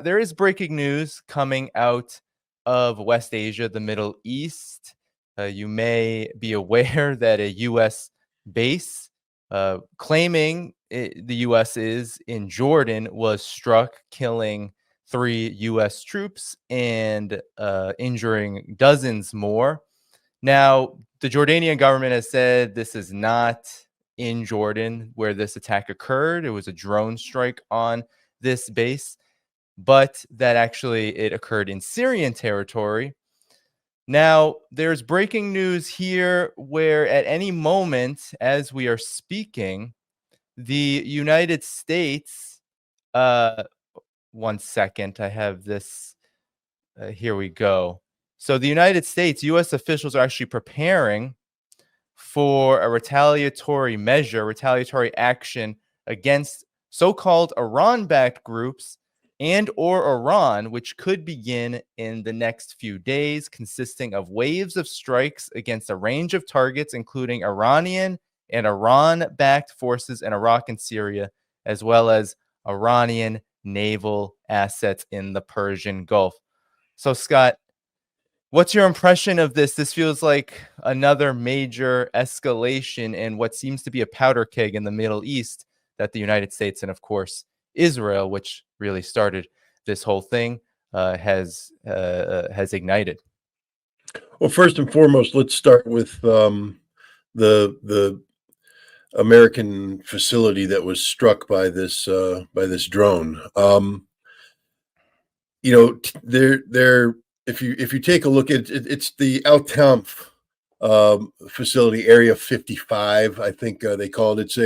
there is breaking news coming out of West Asia, the Middle East. You may be aware that a U.S. base claiming the U.S. is in Jordan was struck, killing 3 U.S. troops and injuring dozens more. Now, the Jordanian government has said this is not in Jordan where this attack occurred. It was a drone strike on this base, but that actually it occurred in Syrian territory. Now, there's breaking news here where at any moment, as we are speaking, the United States, one second, I have this, here we go. So the United States, U.S. officials are actually preparing for a retaliatory measure, retaliatory action against so-called Iran-backed groups and or Iran, which could begin in the next few days, consisting of waves of strikes against a range of targets, including Iranian and Iran-backed forces in Iraq and Syria, as well as Iranian naval assets in the Persian Gulf. So, Scott, what's your impression of this? This feels like another major escalation in what seems to be a powder keg in the Middle East that the United States and, of course, Israel, which really started this whole thing, has ignited. Well, first and foremost, let's start with the American facility that was struck by this drone. If you take a look at it, it's the Al Tanf facility, Area 55, I think they call it.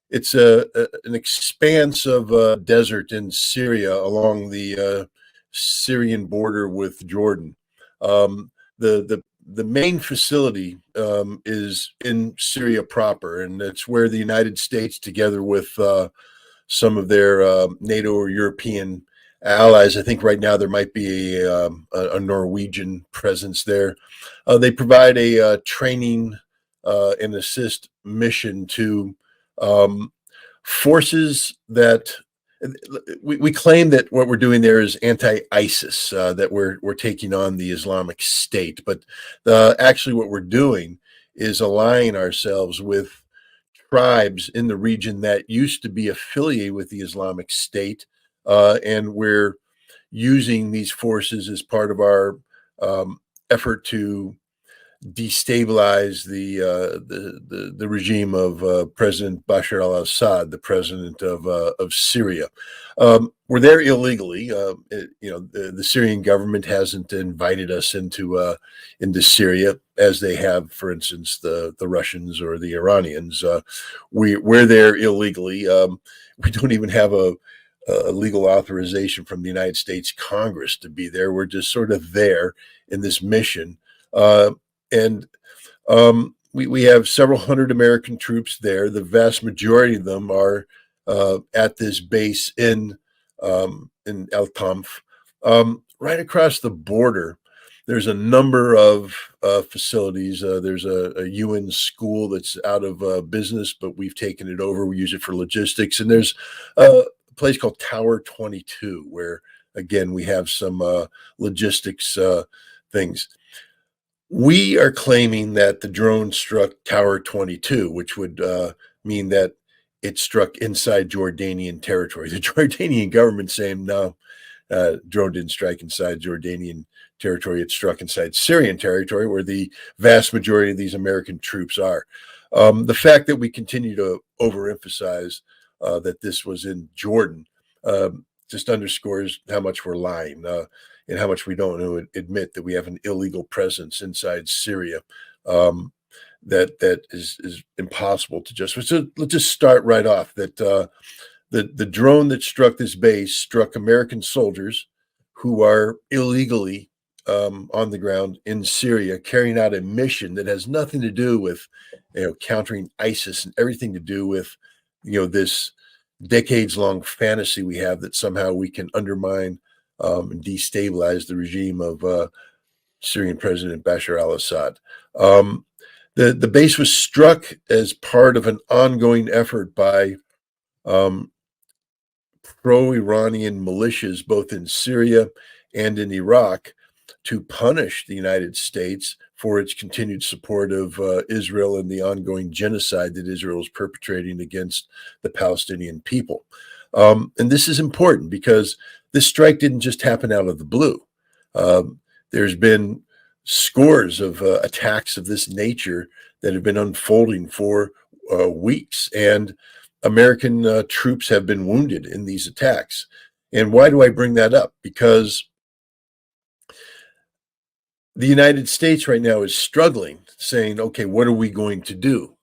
It's an expanse of desert in Syria along the Syrian border with Jordan. The main facility is in Syria proper, and it's where the United States, together with some of their NATO or European allies, I think right now there might be a Norwegian presence there. They provide a training and assist mission to forces that we claim that what we're doing there is anti-ISIS, that we're taking on the Islamic State, but actually what we're doing is aligning ourselves with tribes in the region that used to be affiliated with the Islamic State, and we're using these forces as part of our effort to destabilize the regime of President Bashar al-Assad, the president of Syria. We're there illegally. The Syrian government hasn't invited us into Syria as they have, for instance, the Russians or the Iranians. We're there illegally. We don't even have a legal authorization from the United States Congress to be there. We're just sort of there in this mission. We have several hundred American troops there. The vast majority of them are at this base in El Tanf. Right across the border, there's a number of facilities. There's a UN school that's out of business, but we've taken it over. We use it for logistics. And there's a place called Tower 22, where, again, we have some logistics things. We are claiming that the drone struck Tower 22, which would mean that it struck inside Jordanian territory. The Jordanian government saying, no, drone didn't strike inside Jordanian territory. It struck inside Syrian territory, where the vast majority of these American troops are. The fact that we continue to overemphasize that this was in Jordan just underscores how much we're lying. And how much we don't admit that we have an illegal presence inside Syria that is impossible to justify. So let's just start right off that the drone that struck this base struck American soldiers who are illegally on the ground in Syria, carrying out a mission that has nothing to do with countering ISIS and everything to do with this decades-long fantasy we have that somehow we can undermine and destabilize the regime of Syrian President Bashar al-Assad. The base was struck as part of an ongoing effort by pro-Iranian militias, both in Syria and in Iraq, to punish the United States for its continued support of Israel and the ongoing genocide that Israel is perpetrating against the Palestinian people. And this is important because this strike didn't just happen out of the blue. There's been scores of attacks of this nature that have been unfolding for weeks, and American troops have been wounded in these attacks. And why do I bring that up? Because the United States right now is struggling, saying, okay, what are we going to do?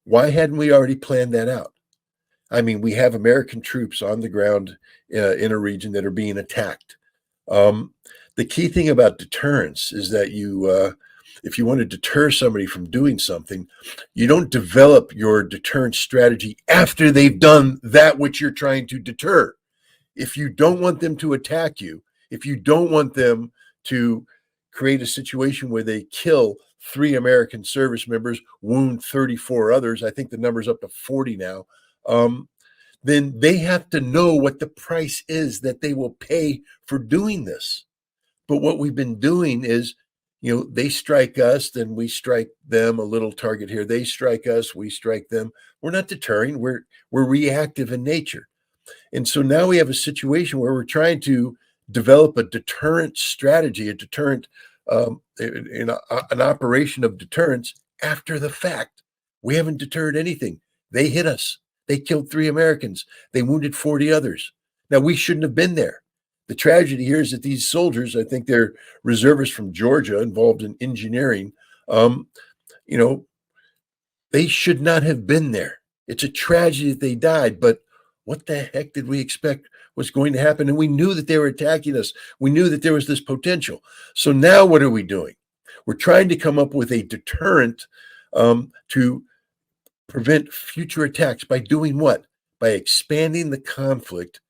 Why hadn't we already planned that out? I mean, we have American troops on the ground in a region that are being attacked. The key thing about deterrence is that if you want to deter somebody from doing something, you don't develop your deterrence strategy after they've done that which you're trying to deter. If you don't want them to attack you, if you don't want them to create a situation where they kill 3 American service members, wound 34 others, I think the number's up to 40 now, then they have to know what the price is that they will pay for doing this. But what we've been doing is, they strike us, then we strike them, a little target here. They strike us, we strike them. We're not deterring, we're reactive in nature. And so now we have a situation where we're trying to develop a deterrent strategy, a deterrent, an operation of deterrence after the fact. We haven't deterred anything. They hit us. They killed 3 Americans. They wounded 40 others. Now, we shouldn't have been there. The tragedy here is that these soldiers, I think they're reservists from Georgia involved in engineering, they should not have been there. It's a tragedy that they died, but what the heck did we expect was going to happen? And we knew that they were attacking us. We knew that there was this potential. So now what are we doing? We're trying to come up with a deterrent to prevent future attacks by doing what? By expanding the conflict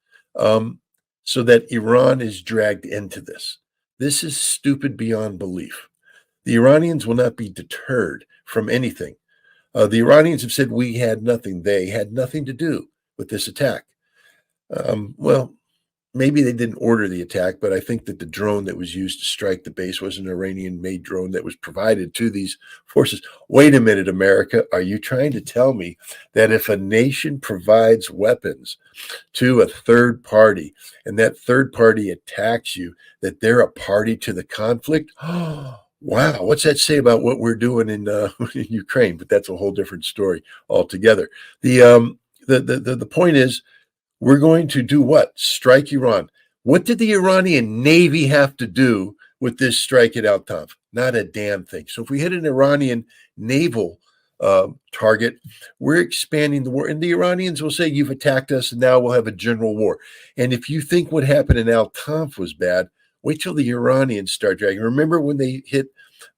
so that Iran is dragged into this. This is stupid beyond belief. The Iranians will not be deterred from anything. The Iranians have said we had nothing. They had nothing to do with this attack. Well, maybe they didn't order the attack, but I think that the drone that was used to strike the base was an Iranian-made drone that was provided to these forces. Wait a minute, America. Are you trying to tell me that if a nation provides weapons to a third party and that third party attacks you, that they're a party to the conflict? Wow, what's that say about what we're doing in Ukraine? But that's a whole different story altogether. The point is, we're going to do what? Strike Iran. What did the Iranian Navy have to do with this strike at Al Tanf? Not a damn thing. So if we hit an Iranian naval target, we're expanding the war. And the Iranians will say, you've attacked us, and now we'll have a general war. And if you think what happened in Al Tanf was bad, wait till the Iranians start dragging. Remember when they hit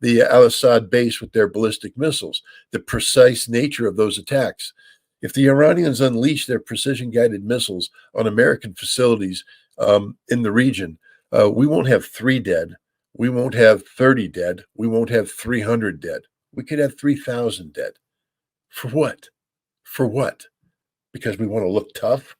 the Al-Assad base with their ballistic missiles, the precise nature of those attacks. If the Iranians unleash their precision-guided missiles on American facilities in the region, we won't have 3 dead. We won't have 30 dead. We won't have 300 dead. We could have 3,000 dead. For what? For what? Because we want to look tough?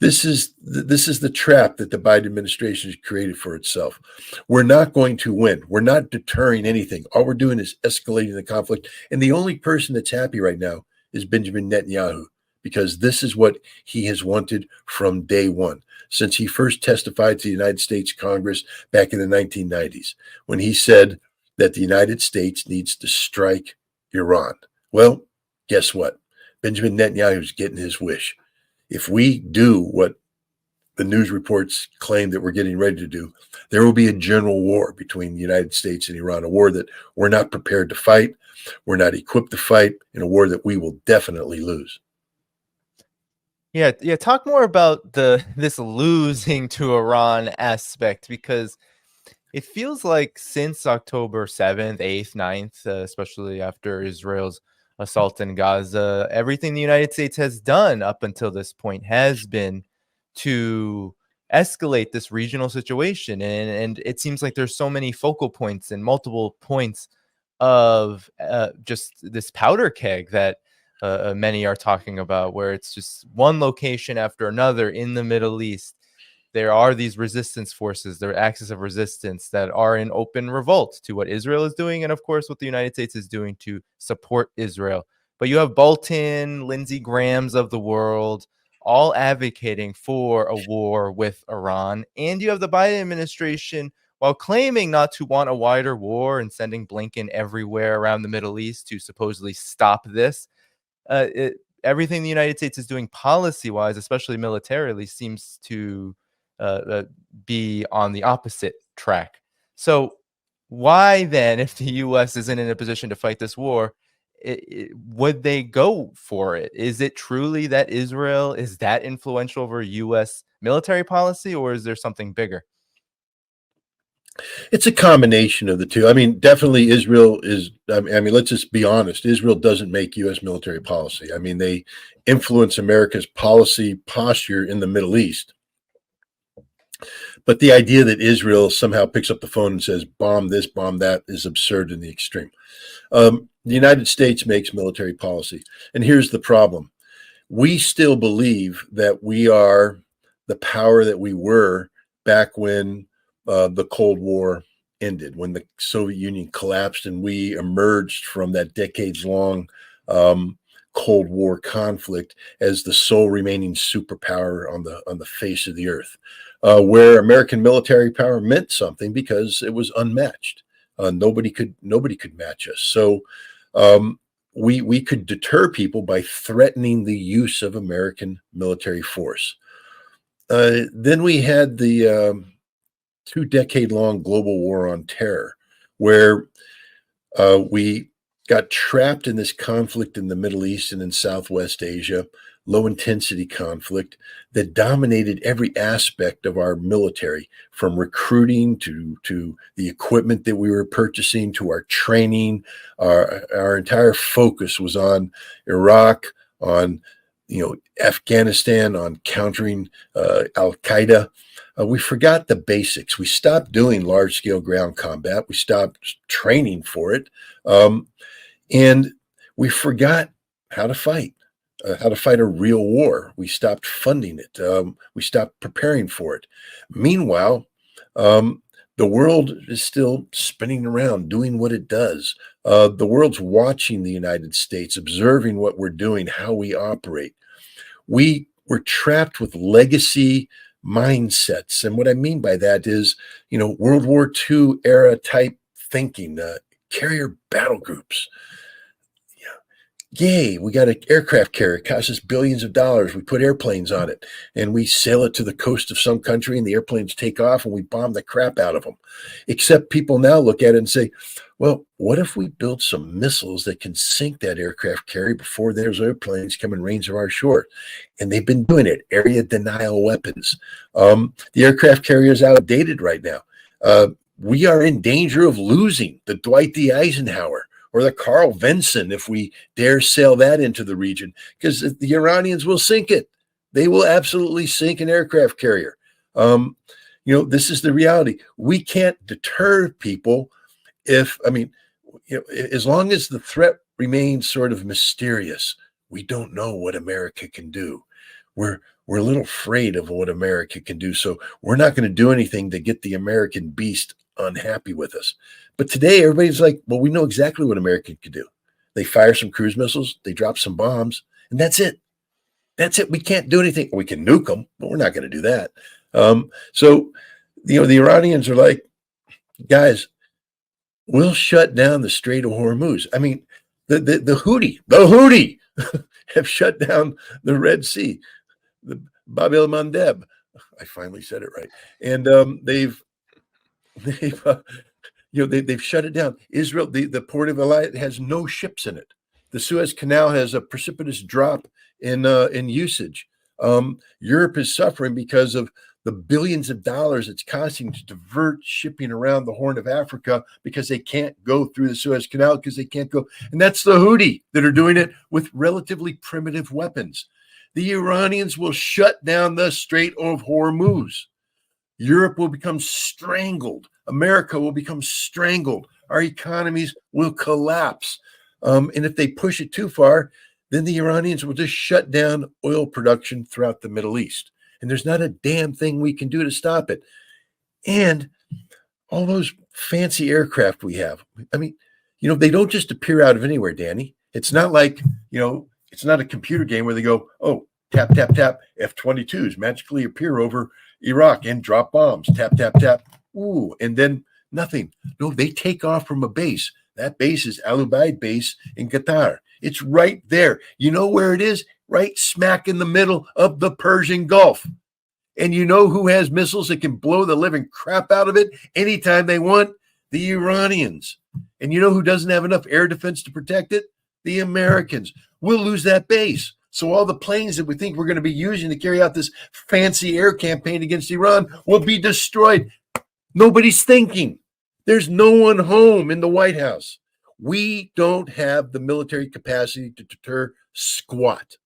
This is the trap that the Biden administration has created for itself. We're not going to win. We're not deterring anything. All we're doing is escalating the conflict. And the only person that's happy right now is Benjamin Netanyahu, because this is what he has wanted from day one, since he first testified to the United States Congress back in the 1990s, when he said that the United States needs to strike Iran. Well, guess what? Benjamin Netanyahu is getting his wish. If we do what the news reports claim that we're getting ready to do, there will be a general war between the United States and Iran, a war that we're not prepared to fight, we're not equipped to fight, in a war that we will definitely lose. Yeah. Talk more about this losing to Iran aspect, because it feels like since October 7th, 8th, 9th, especially after Israel's assault in Gaza, everything the United States has done up until this point has been to escalate this regional situation. And it seems like there's so many focal points and multiple points of just this powder keg that many are talking about, where it's just one location after another in the Middle East. There are these resistance forces, their axis of resistance, that are in open revolt to what Israel is doing, and of course what the United States is doing to support Israel. But you have Bolton, Lindsey Graham's of the world, all advocating for a war with Iran. And you have the Biden administration, while claiming not to want a wider war and sending Blinken everywhere around the Middle East to supposedly stop this, everything the United States is doing policy-wise, especially militarily, seems to be on the opposite track. So why then, if the U.S. isn't in a position to fight this war, would they go for it? Is it truly that Israel is that influential over U.S. military policy, or is there something bigger? It's a combination of the two. I mean, definitely Israel is, I mean, let's just be honest. Israel doesn't make U.S. military policy. I mean, they influence America's policy posture in the Middle East. But the idea that Israel somehow picks up the phone and says, bomb this, bomb that, is absurd in the extreme. The United States makes military policy. And here's the problem. We still believe that we are the power that we were back when the Cold War ended, when the Soviet Union collapsed and we emerged from that decades-long Cold War conflict as the sole remaining superpower on the face of the earth, where American military power meant something because it was unmatched. Nobody could match us. So we could deter people by threatening the use of American military force. Then we had the 2-decade-long global war on terror, where we got trapped in this conflict in the Middle East and in Southwest Asia, low-intensity conflict that dominated every aspect of our military, from recruiting to the equipment that we were purchasing to our training. Our entire focus was on Iraq, on Afghanistan, on countering Al-Qaeda. We forgot the basics. We stopped doing large-scale ground combat. We stopped training for it. And we forgot how to fight a real war. We stopped funding it. We stopped preparing for it. Meanwhile, the world is still spinning around, doing what it does. The world's watching the United States, observing what we're doing, how we operate. We were trapped with legacy mindsets. And what I mean by that is, World War II era type thinking, carrier battle groups. Yay, we got an aircraft carrier. It costs us billions of dollars. We put airplanes on it and we sail it to the coast of some country and the airplanes take off and we bomb the crap out of them. Except people now look at it and say, well, what if we build some missiles that can sink that aircraft carrier before those airplanes come in range of our shore? And they've been doing it, area denial weapons. The aircraft carrier is outdated right now. We are in danger of losing the Dwight D. Eisenhower or the Carl Vinson if we dare sail that into the region, because the Iranians will sink it. They will absolutely sink an aircraft carrier. This is the reality. We can't deter people as long as the threat remains sort of mysterious. We don't know what America can do. We're a little afraid of what America can do. So we're not going to do anything to get the American beast unhappy with us. But today, everybody's like, well, we know exactly what America can do. They fire some cruise missiles, they drop some bombs, and that's it. That's it. We can't do anything. We can nuke them, but we're not going to do that. So the Iranians are like, guys, we'll shut down the Strait of Hormuz. I mean, the Houthi have shut down the Red Sea, the Bab el-Mandeb. I finally said it right. And they've shut it down. Israel, the port of Eilat has no ships in it. The Suez Canal has a precipitous drop in usage. Europe is suffering because of the billions of dollars it's costing to divert shipping around the Horn of Africa because they can't go through the Suez Canal because they can't go. And that's the Houthi that are doing it with relatively primitive weapons. The Iranians will shut down the Strait of Hormuz. Europe will become strangled. America will become strangled. Our economies will collapse. And if they push it too far, then the Iranians will just shut down oil production throughout the Middle East. And there's not a damn thing we can do to stop it. And all those fancy aircraft we have, I mean, they don't just appear out of anywhere, Danny. It's not like, it's not a computer game where they go, oh, tap, tap, tap, F-22s magically appear over Iraq and drop bombs, tap, tap, tap, ooh, and then nothing. No, they take off from a base. That base is Al Ubaid base in Qatar. It's right there. You know where it is? Right smack in the middle of the Persian Gulf. And you know who has missiles that can blow the living crap out of it anytime they want? The Iranians. And you know who doesn't have enough air defense to protect it? The Americans. We'll lose that base. So all the planes that we think we're going to be using to carry out this fancy air campaign against Iran will be destroyed. Nobody's thinking. There's no one home in the White House. We don't have the military capacity to deter squat.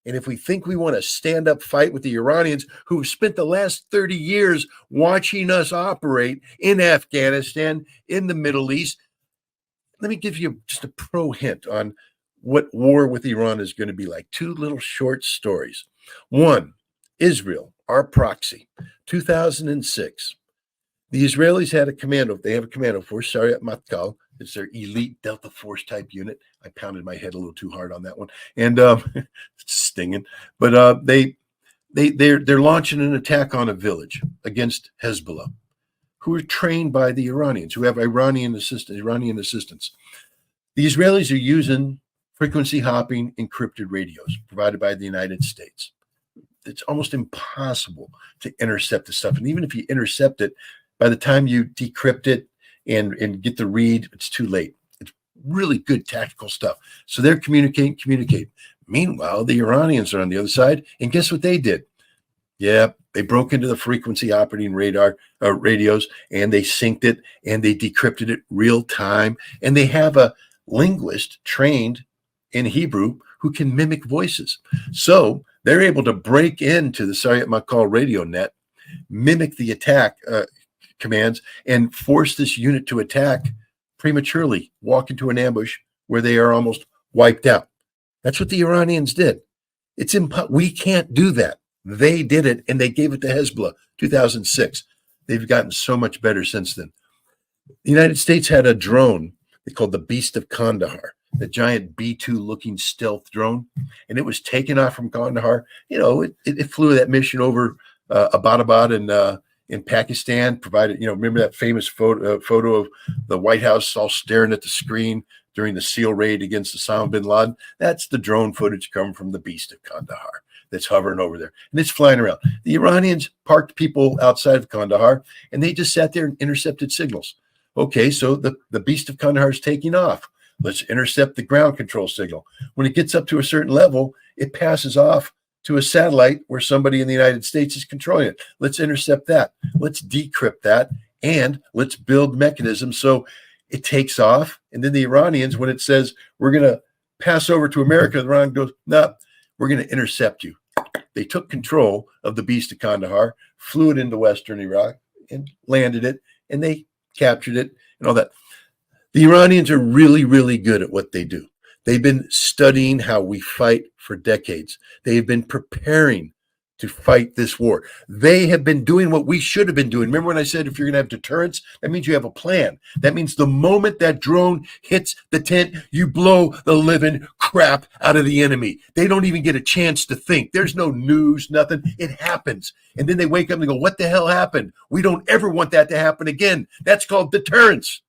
And if we think we want to stand up fight with the Iranians who've spent the last 30 years watching us operate in Afghanistan, in the Middle East, let me give you just a pro hint on what war with Iran is going to be like. Two little short stories. One, Israel, our proxy, 2006. The Israelis had a commando. They have a commando force, Sayeret Matkal. It's their elite Delta Force type unit. I pounded my head a little too hard on that one, and it's stinging. But they're launching an attack on a village against Hezbollah, who are trained by the Iranians, who have Iranian assistance. The Israelis are using frequency hopping encrypted radios provided by the United States. It's almost impossible to intercept the stuff, and even if you intercept it, by the time you decrypt it and get the read, it's too late. It's really good tactical stuff. So they're communicate. Meanwhile, the Iranians are on the other side, and guess what they did? Yeah, they broke into the frequency operating radios, and they synced it, and they decrypted it real time, and they have a linguist trained in Hebrew who can mimic voices. So they're able to break into the Sayeret Matkal radio net, mimic the attack commands, and force this unit to attack prematurely, walk into an ambush where they are almost wiped out. That's what the Iranians did. We can't do that. They did it, and they gave it to Hezbollah, 2006. They've gotten so much better since then. The United States had a drone they called the Beast of Kandahar, the giant B-2 looking stealth drone, and it was taken off from Kandahar. It flew that mission over Abbottabad in Pakistan, provided, remember that famous photo of the White House all staring at the screen during the SEAL raid against Osama bin Laden? That's the drone footage coming from the Beast of Kandahar that's hovering over there, and it's flying around. The Iranians parked people outside of Kandahar, and they just sat there and intercepted signals. Okay, so the Beast of Kandahar is taking off. Let's intercept the ground control signal. When it gets up to a certain level, it passes off to a satellite where somebody in the United States is controlling it. Let's intercept that. Let's decrypt that, and let's build mechanisms so it takes off. And then the Iranians, when it says we're going to pass over to America, the Iran goes, no, we're going to intercept you. They took control of the Beast of Kandahar, flew it into Western Iraq, and landed it, and they captured it and all that. The Iranians are really, really good at what they do. They've been studying how we fight for decades. They've been preparing to fight this war. They have been doing what we should have been doing. Remember when I said if you're going to have deterrence, that means you have a plan. That means the moment that drone hits the tent, you blow the living crap out of the enemy. They don't even get a chance to think. There's no news, nothing. It happens. And then they wake up and go, what the hell happened? We don't ever want that to happen again. That's called deterrence.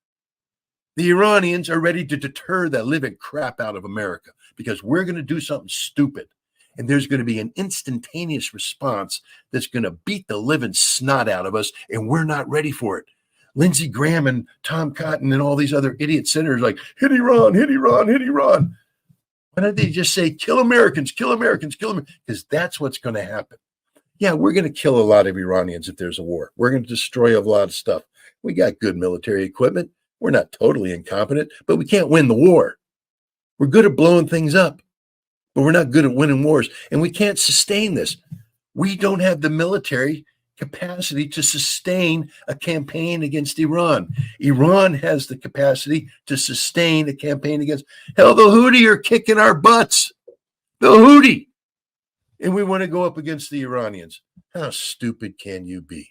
The Iranians are ready to deter the living crap out of America because we're going to do something stupid. And there's going to be an instantaneous response that's going to beat the living snot out of us, and we're not ready for it. Lindsey Graham and Tom Cotton and all these other idiot senators like, hit Iran, hit Iran, hit Iran. Why don't they just say, kill Americans, kill Americans, kill them? Because that's what's going to happen. Yeah, we're going to kill a lot of Iranians if there's a war. We're going to destroy a lot of stuff. We got good military equipment. We're not totally incompetent, but we can't win the war. We're good at blowing things up, but we're not good at winning wars. And we can't sustain this. We don't have the military capacity to sustain a campaign against Iran. Iran has the capacity to sustain a campaign against, hell, the Houthi are kicking our butts. the Houthi, and we want to go up against the Iranians. How stupid can you be?